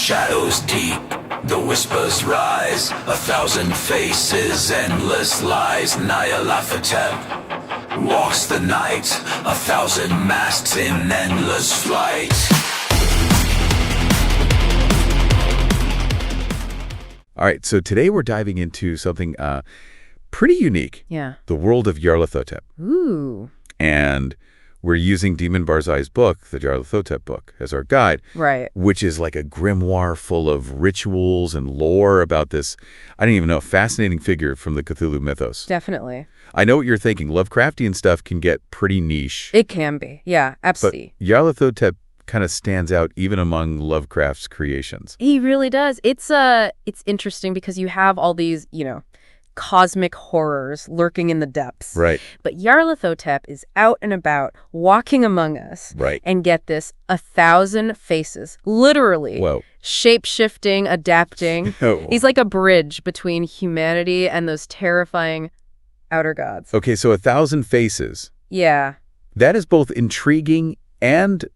shadows deep, the whispers rise, 1,000 faces, endless lies. Nyarlathotep walks the night, 1,000 masks in endless flight. All right, so today we're diving into something pretty unique. Yeah. The world of Nyarlathotep. Ooh. And we're using Demon Barzai's book, the Nyarlathotep book, as our guide. Right. Which is like a grimoire full of rituals and lore about this, I don't even know, fascinating figure from the Cthulhu mythos. Definitely. I know what you're thinking. Lovecraftian stuff can get pretty niche. It can be. Yeah, absolutely. But Nyarlathotep kind of stands out even among Lovecraft's creations. He really does. It's interesting because you have all these, cosmic horrors lurking in the depths. Right. But Nyarlathotep is out and about, walking among us. Right. And get this, 1,000 faces, literally. Whoa. Shape-shifting, adapting. Oh. He's like a bridge between humanity and those terrifying outer gods. Okay, so 1,000 faces. Yeah. That is both intriguing and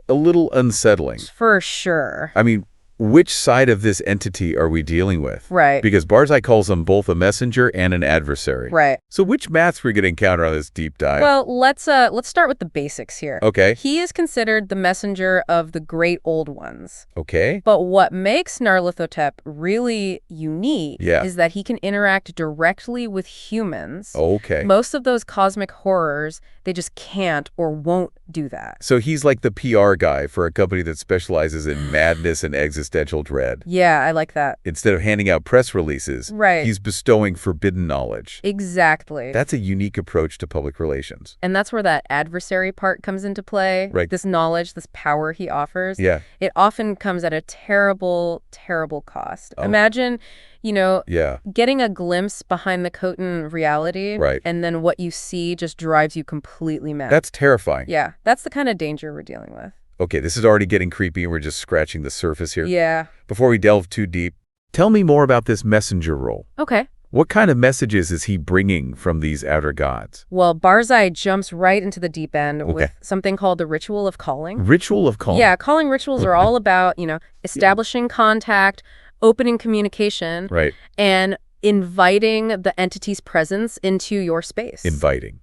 a little unsettling. For sure. I mean, which side of this entity are we dealing with? Right. Because Barzai calls them both a messenger and an adversary. Right. So which maths are we going to encounter on this deep dive? Well, let's start with the basics here. Okay. He is considered the messenger of the great old ones. Okay. But what makes Nyarlathotep really unique Yeah. is that he can interact directly with humans. Okay. Most of those cosmic horrors, they just can't or won't do that. So he's like the PR guy for a company that specializes in madness and existential dread. Yeah, I like that. Instead of handing out press releases, Right. he's bestowing forbidden knowledge. Exactly. That's a unique approach to public relations. And that's where that adversary part comes into play. Right. This knowledge, this power he offers. Yeah. It often comes at a terrible, terrible cost. Oh. Imagine, Yeah. getting a glimpse behind the curtain reality. Right. And then what you see just drives you completely mad. That's terrifying. Yeah, that's the kind of danger we're dealing with. Okay, this is already getting creepy and we're just scratching the surface here. Yeah. Before we delve too deep, tell me more about this messenger role. Okay. What kind of messages is he bringing from these outer gods? Well, Barzai jumps right into the deep end Okay. with something called the ritual of calling. Ritual of calling. Yeah, calling rituals are all about, establishing contact, opening communication, Right. and inviting the entity's presence into your space. Inviting.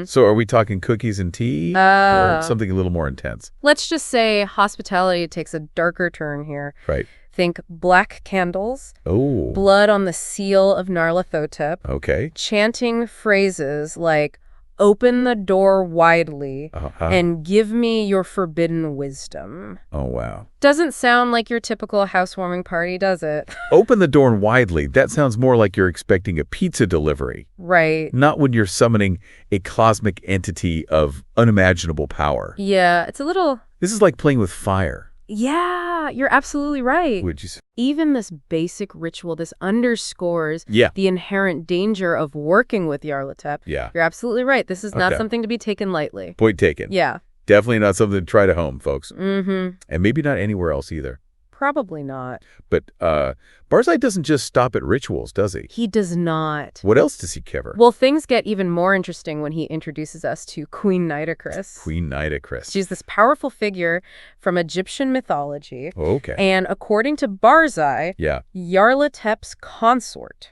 So are we talking cookies and tea or something a little more intense? Let's just say hospitality takes a darker turn here. Right. Think black candles, Oh. blood on the seal of Nyarlathotep, Okay. chanting phrases like, open the door widely Uh-huh. and give me your forbidden wisdom. Oh, wow. Doesn't sound like your typical housewarming party, does it? Open the door widely. That sounds more like you're expecting a pizza delivery, Right. not when you're summoning a cosmic entity of unimaginable power. Yeah, it's a little... This is like playing with fire. Yeah, you're absolutely right. Would you say? Even this basic ritual, this underscores Yeah. the inherent danger of working with Nyarlathotep. Yeah. You're absolutely right. This is not Okay. something to be taken lightly. Point taken. Yeah. Definitely not something to try to home, folks. Mm-hmm. And maybe not anywhere else either. Probably not. But Barzai doesn't just stop at rituals, does he? He does not. What else does he cover? Well, things get even more interesting when he introduces us to Queen Nitocris. Queen Nitocris. She's this powerful figure from Egyptian mythology. Okay. And according to Barzai, Yeah. Nyarlathotep's consort.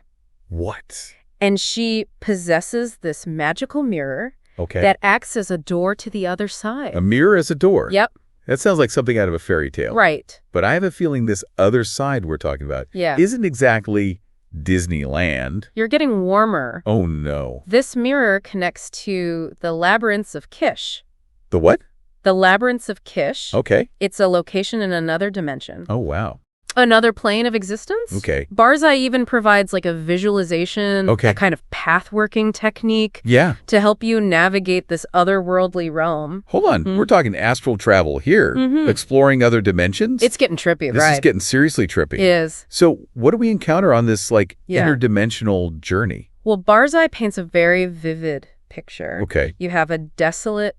What? And she possesses this magical mirror Okay. that acts as a door to the other side. A mirror as a door. Yep, That sounds like something out of a fairy tale. right. But I have a feeling this other side we're talking about Yeah. isn't exactly Disneyland. You're getting warmer. Oh, no. This mirror connects to the Labyrinths of Kish. The what? The Labyrinths of Kish. Okay. It's a location in another dimension. Oh, wow. Another plane of existence? Okay. Barzai even provides like a visualization, Okay. a kind of pathworking technique Yeah. to help you navigate this otherworldly realm. Hold on. We're talking astral travel here. Mhm. Exploring other dimensions? It's getting trippy, This right? is getting seriously trippy. It is. So what do we encounter on this, Yeah. interdimensional journey? Well, Barzai paints a very vivid picture. Okay. You have a desolate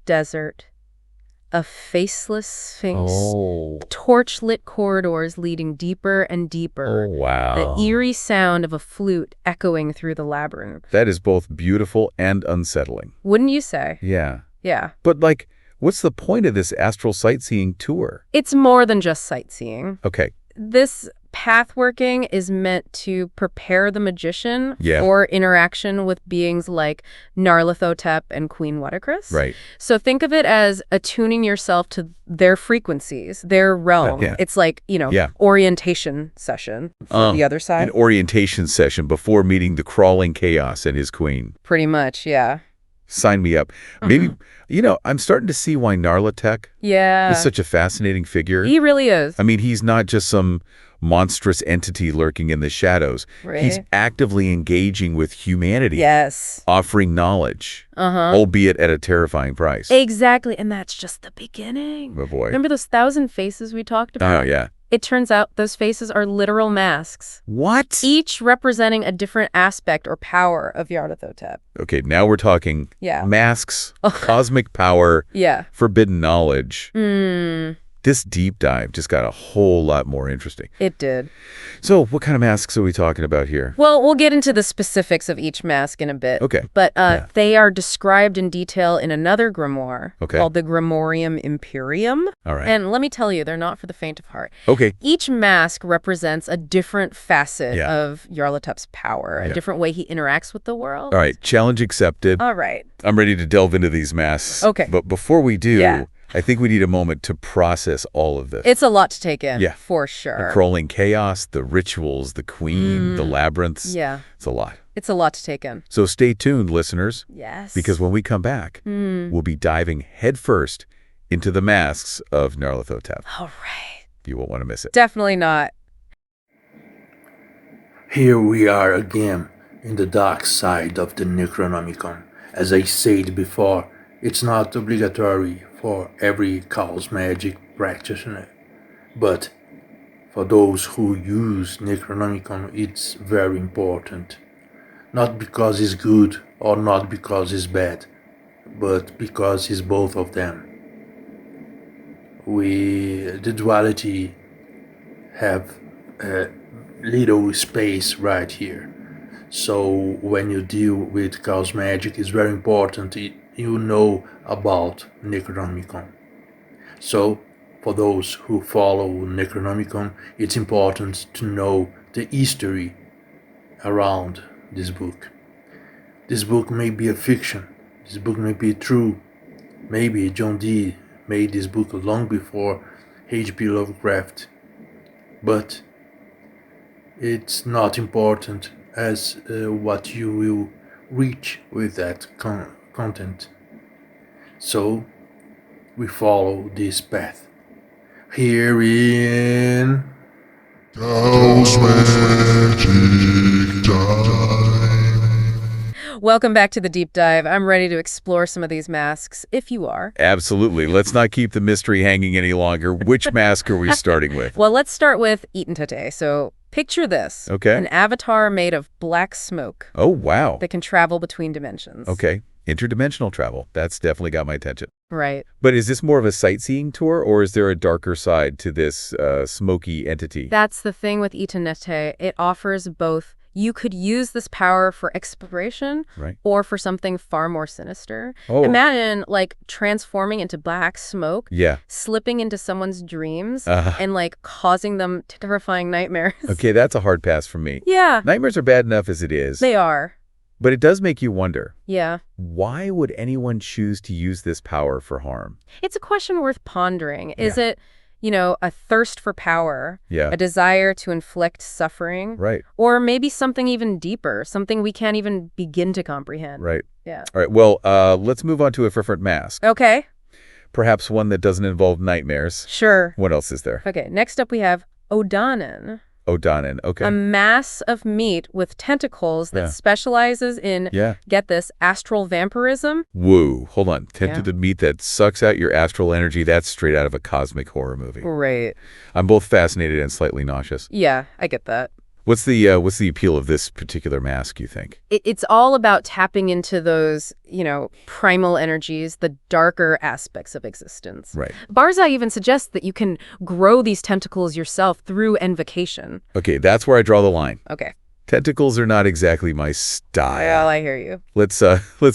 desert, a faceless sphinx, Oh. torch-lit corridors leading deeper and deeper, Oh, wow. the eerie sound of a flute echoing through the labyrinth. That is both beautiful and unsettling. Wouldn't you say? Yeah. Yeah. But, What's the point of this astral sightseeing tour? It's more than just sightseeing. Okay. This pathworking is meant to prepare the magician Yeah. for interaction with beings like Nyarlathotep and Queen Watercress. Right. So think of it as attuning yourself to their frequencies, their realm. Yeah. It's like, Yeah. orientation session for the other side. An orientation session before meeting the crawling chaos and his queen. Pretty much, yeah. Sign me up. Maybe, I'm starting to see why Nyarlathotep Yeah. is such a fascinating figure. He really is. I mean, he's not just some monstrous entity lurking in the shadows. Right. He's actively engaging with humanity. Yes. Offering knowledge, albeit at a terrifying price. Exactly. And that's just the beginning. Oh, boy. Remember those 1,000 faces we talked about? Oh, yeah. It turns out those faces are literal masks, What? each representing a different aspect or power of Nyarlathotep. Okay, now we're talking Yeah. masks, cosmic power, Yeah. forbidden knowledge. Mm, This deep dive just got a whole lot more interesting. it did. So what kind of masks are we talking about here? Well, we'll get into the specifics of each mask in a bit. Okay. But they are described in detail in another grimoire called the Grimorium Imperium. All right. And let me tell you, they're not for the faint of heart. Okay. Each mask represents a different facet Yeah. of Nyarlathotep's power, a different way he interacts with the world. All right. Challenge accepted. All right. I'm ready to delve into these masks. Okay. But before we do, Yeah. I think we need a moment to process all of this. It's a lot to take in, Yeah. for The sure. crawling chaos, the rituals, the queen, the labyrinths. Yeah, It's a lot. it's a lot to take in. So stay tuned, listeners, Yes. because when we come back, we'll be diving headfirst into the masks of Nyarlathotep. All right. You won't want to miss it. Definitely not. Here we are again in the dark side of the Necronomicon. As I said before, it's not obligatory for every Chaos Magick practitioner, but for those who use Necronomicon it's very important. Not because it's good or not because it's bad, but because it's both of them. The duality have a little space right here. So when you deal with Chaos Magick, it's very important you know about Necronomicon. So for those who follow Necronomicon, it's important to know the history around this book. This book may be a fiction, this book may be true. Maybe John Dee made this book long before H.P. Lovecraft, but it's not important as what you will reach with that content. So we follow this path. Here in Chaos Magick Time. Welcome back to the deep dive. I'm ready to explore some of these masks, if you are. Absolutely. Let's not keep the mystery hanging any longer. Which mask are we starting with? Well, let's start with Enchantment. So picture this. Okay. An avatar made of black smoke Oh, wow. that can travel between dimensions. Okay. Interdimensional travel. That's definitely got my attention. Right. But is this more of a sightseeing tour, or is there a darker side to this smoky entity? That's the thing with Enchantment. It offers both. You could use this power for exploration Right. or for something far more sinister. Oh. Imagine, like, transforming into black smoke, Yeah. slipping into someone's dreams, Uh-huh. and, like, causing them terrifying nightmares. Okay, that's a hard pass for me. Yeah, Nightmares are bad enough as it is, they are. but it does make you wonder, Yeah. why would anyone choose to use this power for harm? It's a question worth pondering. Is it, a thirst for power, Yeah. a desire to inflict suffering, Right, or maybe something even deeper, something we can't even begin to comprehend? right. Yeah. All right, well, let's move on to a different mask. Okay, Perhaps one that doesn't involve nightmares. sure. What else is there? Okay, next up we have Odanin, Odanin, okay. a mass of meat with tentacles that Yeah. specializes in, Yeah. get this, astral vampirism. Woo, hold on. Tentative meat that sucks out your astral energy, that's straight out of a cosmic horror movie. Right. I'm both fascinated and slightly nauseous. Yeah, I get that. What's the appeal of this particular mask, you think? It's all about tapping into those, primal energies, the darker aspects of existence. Right. Barzai even suggests that you can grow these tentacles yourself through invocation. Okay, that's where I draw the line. Okay. Tentacles are not exactly my style. Well, I hear you. Let's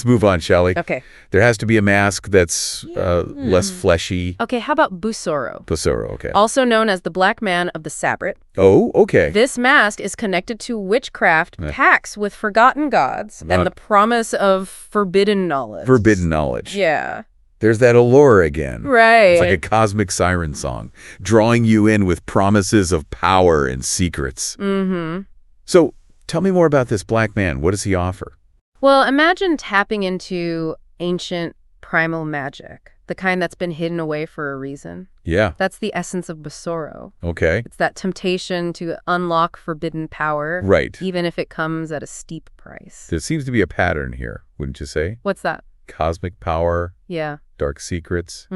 move on, shall we? Okay. There has to be a mask that's less fleshy. Okay, how about Busoro? Busoro, okay. Also known as the Black Man of the Sabret. Oh, okay. This mask is connected to witchcraft, pacts with forgotten gods, and the promise of forbidden knowledge. Forbidden knowledge. Yeah. There's that allure again. Right. It's like a cosmic siren song, drawing you in with promises of power and secrets. Mm-hmm. So, tell me more about this black man. What does he offer? Well, imagine tapping into ancient primal magic, the kind that's been hidden away for a reason. Yeah. That's the essence of Busoro. Okay. It's that temptation to unlock forbidden power. Right. Even if it comes at a steep price. There seems to be a pattern here, wouldn't you say? What's that? Cosmic power, Yeah. dark secrets,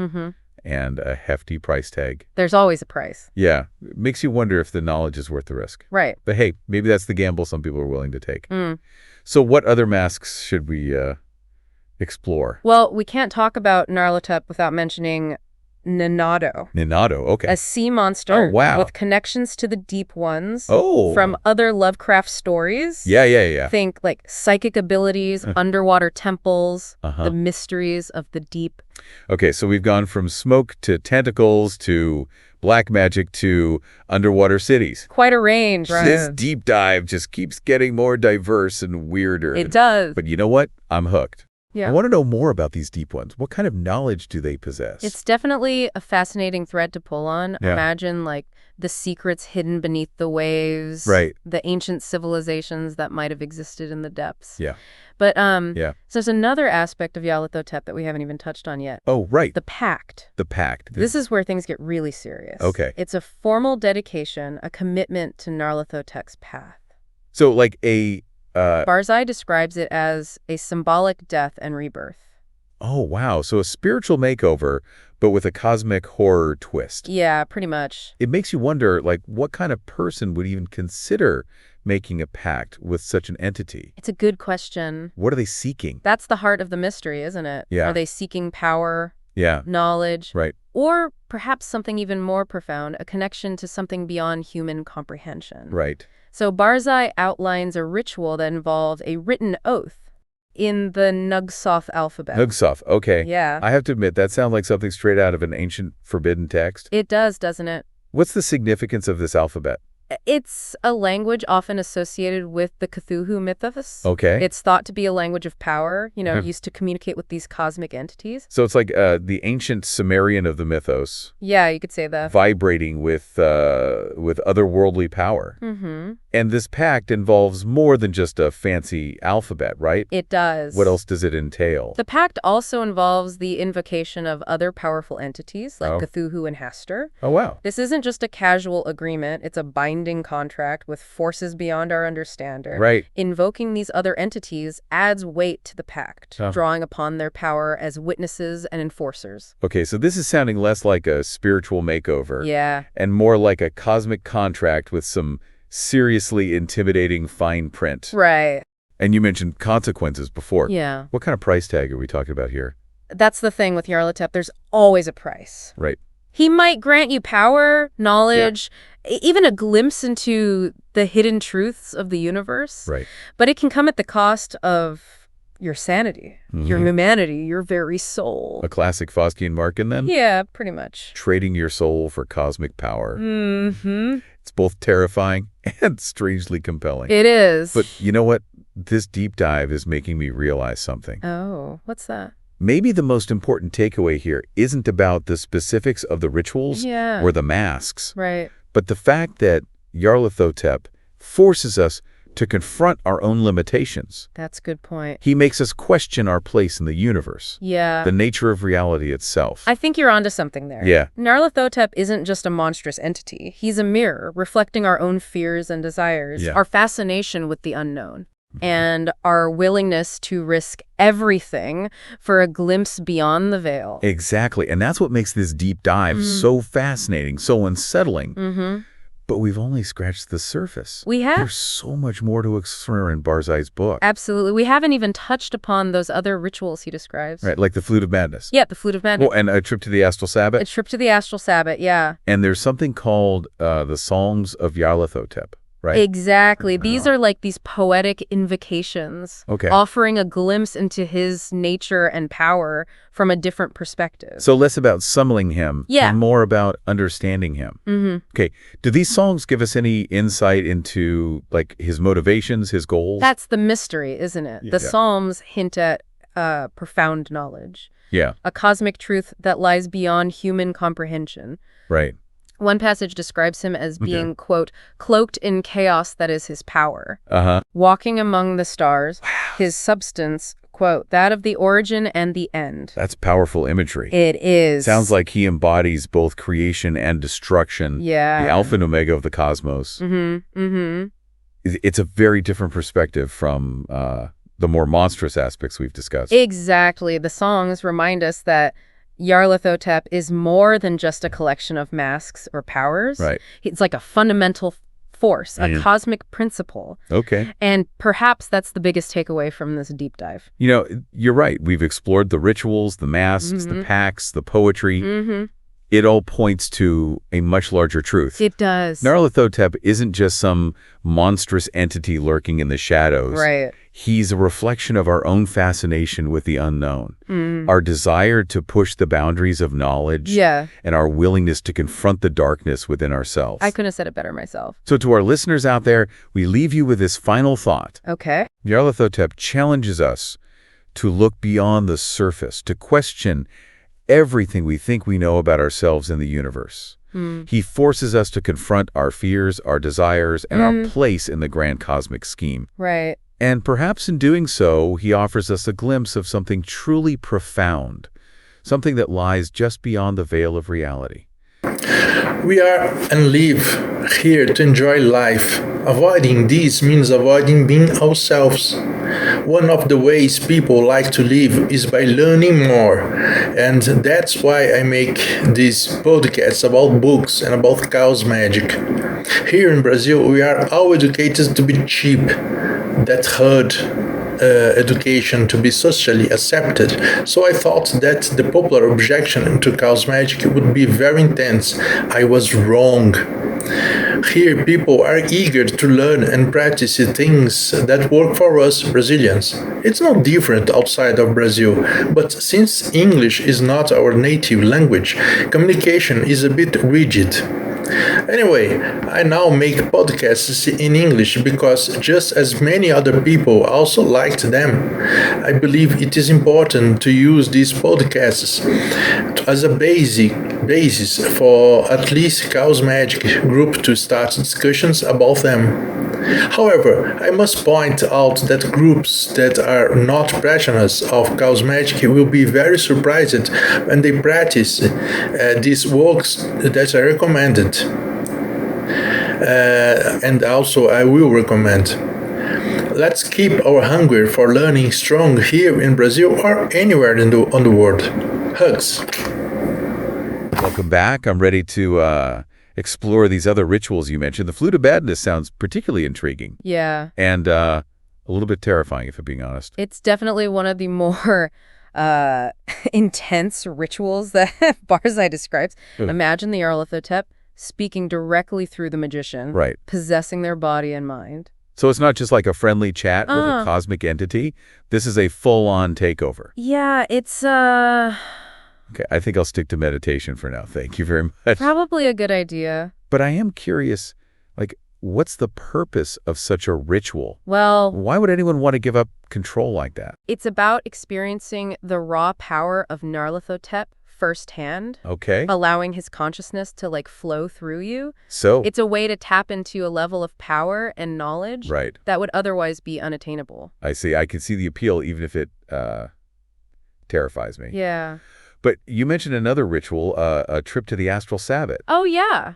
and a hefty price tag. There's always a price. Yeah. It makes you wonder if the knowledge is worth the risk. Right. But hey, maybe that's the gamble some people are willing to take. Mm. So what other masks should we explore? Well, we can't talk about Nyarlathotep without mentioning Nenado. Nenado, okay. A sea monster Oh, wow. with connections to the deep ones Oh. from other Lovecraft stories. Yeah. Think like psychic abilities, underwater temples, Uh-huh. the mysteries of the deep. Okay, so we've gone from smoke to tentacles to black magic to underwater cities. Quite a range. This deep dive just keeps getting more diverse and weirder. It does. But you know what? I'm hooked. Yeah. I want to know more about these deep ones. What kind of knowledge do they possess? It's definitely a fascinating thread to pull on. Yeah. Imagine like the secrets hidden beneath the waves. Right. The ancient civilizations that might have existed in the depths. Yeah. But Yeah. so there's another aspect of Nyarlathotep that we haven't even touched on yet. Oh, right. The Pact. The Pact. This is where things get really serious. Okay. It's a formal dedication, a commitment to Nyarlathotep's path. So like a... Barzai describes it as a symbolic death and rebirth. Oh, wow. So a spiritual makeover, but with a cosmic horror twist. Yeah, pretty much. It makes you wonder, like, what kind of person would even consider making a pact with such an entity? It's a good question. What are they seeking? That's the heart of the mystery, isn't it? Yeah. Are they seeking power, Yeah. knowledge, Right. or perhaps something even more profound, a connection to something beyond human comprehension? Right. So Barzai outlines a ritual that involved a written oath in the Nugsoth alphabet. Nugsoth. Okay. Yeah. I have to admit, that sounds like something straight out of an ancient forbidden text. It does, doesn't it? What's the significance of this alphabet? It's a language often associated with the Cthulhu mythos. Okay. It's thought to be a language of power, used to communicate with these cosmic entities. So it's like the ancient Sumerian of the mythos Yeah, you could say that. vibrating with otherworldly power. Mm-hmm. And this pact involves more than just a fancy alphabet, right? It does. What else does it entail? The pact also involves the invocation of other powerful entities like Oh. Cthulhu and Hastur. Oh, wow. This isn't just a casual agreement, it's a binding contract with forces beyond our understanding. Right. Invoking these other entities adds weight to the pact, Oh. drawing upon their power as witnesses and enforcers. Okay, so this is sounding less like a spiritual makeover. Yeah. And more like a cosmic contract with some seriously intimidating fine print. Right. And you mentioned consequences before. Yeah. What kind of price tag are we talking about here? That's the thing with Nyarlathotep. There's always a price. Right. He might grant you power, knowledge, even a glimpse into the hidden truths of the universe. Right. But it can come at the cost of your sanity, your humanity, your very soul. A classic Faustian Marken, then? Yeah, pretty much. Trading your soul for cosmic power. Mm-hmm. It's both terrifying and strangely compelling. It is. But you know what? This deep dive is making me realize something. Oh, what's that? Maybe the most important takeaway here isn't about the specifics of the rituals Yeah. or the masks, Right. but the fact that Nyarlathotep forces us to confront our own limitations. That's a good point. He makes us question our place in the universe, Yeah. the nature of reality itself. I think you're onto something there. Yeah. Nyarlathotep isn't just a monstrous entity. He's a mirror reflecting our own fears and desires, Yeah. our fascination with the unknown, and our willingness to risk everything for a glimpse beyond the veil. Exactly. And that's what makes this deep dive so fascinating, so unsettling. Mm-hmm. But we've only scratched the surface. We have. There's so much more to explore in Barzai's book. Absolutely. We haven't even touched upon those other rituals he describes. Right, like the Flute of Madness. Yeah, the Flute of Madness. Oh, and a trip to the Astral Sabbath. A trip to the Astral Sabbath, yeah. And there's something called the Songs of Nyarlathotep. right? Exactly. These are like these poetic invocations, Okay. offering a glimpse into his nature and power from a different perspective. So less about summoning him Yeah. and more about understanding him. Okay. Do these songs give us any insight into like his motivations, his goals? That's the mystery, isn't it? The Psalms hint at profound knowledge, Yeah, a cosmic truth that lies beyond human comprehension. right. One passage describes him as being, quote, cloaked in chaos that is his power, Uh-huh. walking among the stars, his substance, quote, that of the origin and the end. That's powerful imagery. It is. Sounds like he embodies both creation and destruction. Yeah. The alpha and omega of the cosmos. It's a very different perspective from the more monstrous aspects we've discussed. Exactly. The songs remind us that Nyarlathotep is more than just a collection of masks or powers. Right. It's like a fundamental force, a cosmic principle. Okay. And perhaps that's the biggest takeaway from this deep dive. You know, you're right. We've explored the rituals, the masks, the pacts, the poetry. It all points to a much larger truth. It does. Nyarlathotep isn't just some monstrous entity lurking in the shadows. Right. He's a reflection of our own fascination with the unknown, our desire to push the boundaries of knowledge, Yeah. and our willingness to confront the darkness within ourselves. I couldn't have said it better myself. So to our listeners out there, we leave you with this final thought. Okay. Nyarlathotep challenges us to look beyond the surface, to question everything we think we know about ourselves and the universe. He forces us to confront our fears, our desires, and our place in the grand cosmic scheme. Right. And perhaps in doing so, he offers us a glimpse of something truly profound, something that lies just beyond the veil of reality. We are and live here to enjoy life. Avoiding this means avoiding being ourselves. One of the ways people like to live is by learning more, and that's why I make these podcasts about books and about chaos magic. Here in Brazil, we are all educated to be cheap. That hurt education to be socially accepted, so I thought that the popular objection to chaos magic would be very intense. I was wrong. Here people are eager to learn and practice things that work for us Brazilians. It's not different outside of Brazil, but since English is not our native language, communication is a bit rigid. Anyway, I now make podcasts in English because just as many other people also liked them. I believe it is important to use these podcasts as a basis for at least Chaos Magic group to start discussions about them. However, I must point out that groups that are not practitioners of Chaos Magic will be very surprised when they practice these works that I recommended. And also I will recommend. Let's keep our hunger for learning strong here in Brazil or anywhere on the world. Hugs. Welcome back. I'm ready to explore these other rituals you mentioned. The Flute of Madness sounds particularly intriguing. Yeah. And a little bit terrifying, if I'm being honest. It's definitely one of the more intense rituals that Barzai describes. Imagine the Nyarlathotep speaking directly through the magician, Right. possessing their body and mind. So it's not just like a friendly chat with a cosmic entity. This is a full-on takeover. Yeah, it's Okay, I think I'll stick to meditation for now. Thank you very much. probably a good idea. But I am curious, like, what's the purpose of such a ritual? Well, Why would anyone want to give up control like that? it's about experiencing the raw power of Nyarlathotep firsthand, Okay. allowing his consciousness to like flow through you. So, It's a way to tap into a level of power and knowledge right. that would otherwise be unattainable. I see. I can see the appeal, even if it terrifies me. Yeah. But you mentioned another ritual, a trip to the astral Sabbath. Oh, yeah.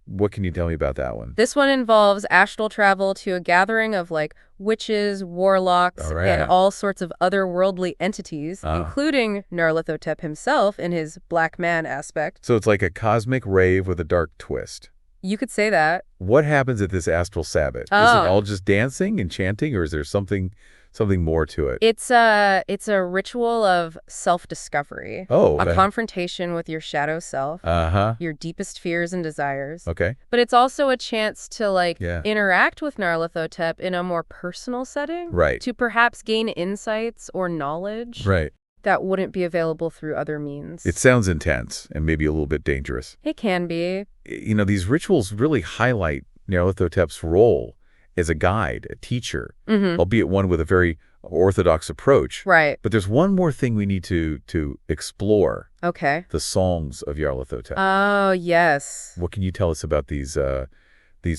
What can you tell me about that one? This one involves astral travel to a gathering of like witches, warlocks, All right. and all sorts of otherworldly entities, including Nyarlathotep himself in his black man aspect. So it's like a cosmic rave with a dark twist. You could say that. What happens at this astral Sabbath? Is it all just dancing and chanting, or is there something something more to it. It's a ritual of self-discovery. Oh, A confrontation with your shadow self, Uh-huh. your deepest fears and desires. Okay. But it's also a chance to, Yeah. interact with Nyarlathotep in a more personal setting. Right. To perhaps gain insights or knowledge Right. that wouldn't be available through other means. It sounds intense and maybe a little bit dangerous. It can be. You know, these rituals really highlight Nyarlathotep's role as a guide, a teacher, albeit one with a very orthodox approach. Right. But there's one more thing we need to explore, Okay. the songs of Nyarlathotep. Oh, yes. What can you tell us about these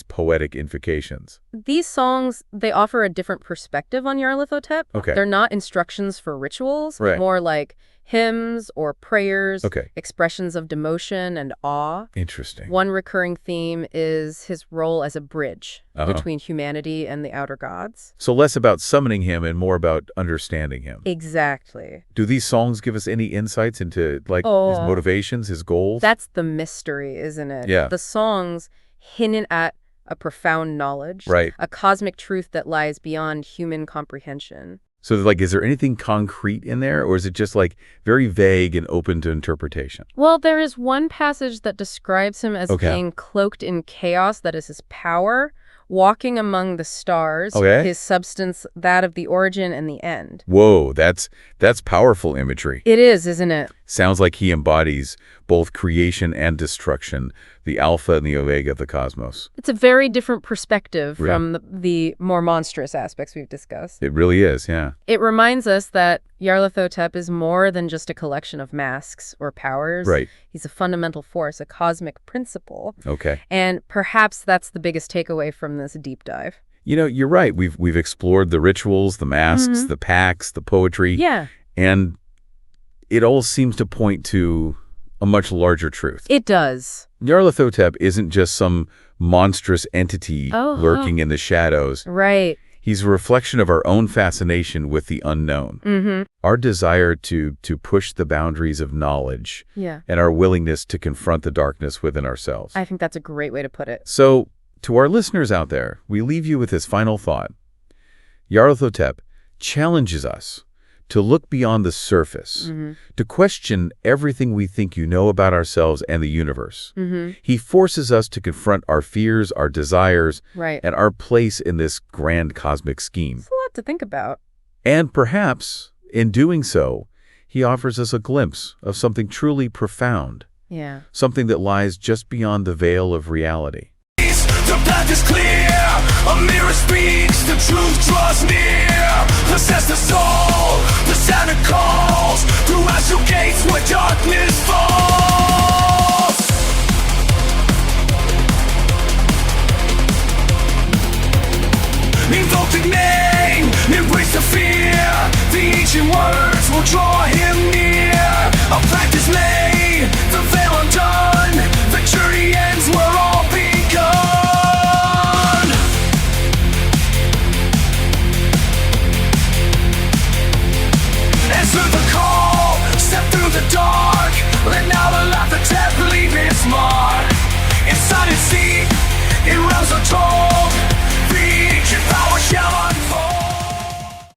poetic invocations? These songs, they offer a different perspective on Nyarlathotep. Okay. They're not instructions for rituals, Right. but more like hymns or prayers, Okay. expressions of devotion and awe. Interesting. One recurring theme is his role as a bridge Uh-huh. between humanity and the outer gods. So less about summoning him and more about understanding him. Exactly. Do these songs give us any insights into, his Oh. motivations, his goals? That's the mystery, isn't it? Yeah. The songs hint at a profound knowledge, Right. a cosmic truth that lies beyond human comprehension. So, is there anything concrete in there, or is it just, very vague and open to interpretation? Well, there is one passage that describes him as Okay. being cloaked in chaos, that is his power, walking among the stars, Okay. his substance, that of the origin and the end. Whoa, that's powerful imagery. It is, isn't it? Sounds like he embodies both creation and destruction, the alpha and the omega of the cosmos. It's a very different perspective Yeah. from the more monstrous aspects we've discussed. It really is, yeah. It reminds us that Nyarlathotep is more than just a collection of masks or powers. Right. He's a fundamental force, a cosmic principle. Okay. And perhaps that's the biggest takeaway from this deep dive. You know, you're right. We've explored the rituals, the masks, the pacts, the poetry. Yeah, And it all seems to point to a much larger truth. it does. Nyarlathotep isn't just some monstrous entity Oh, lurking in the shadows. Right. He's a reflection of our own fascination with the unknown, Mm-hmm. our desire to push the boundaries of knowledge, Yeah. and our willingness to confront the darkness within ourselves. I think that's a great way to put it. So, to our listeners out there, we leave you with this final thought. Nyarlathotep challenges us to look beyond the surface, to question everything we think you know about ourselves and the universe. He forces us to confront our fears, our desires, Right. and our place in this grand cosmic scheme. It's a lot to think about. And perhaps, in doing so, he offers us a glimpse of something truly profound, Yeah. something that lies just beyond the veil of reality. The path is clear, a mirror speaks, the truth draws near. Possess the soul, the Santa calls, through azure gates where darkness falls. Invoke the name, embrace the fear, the ancient words will draw him near.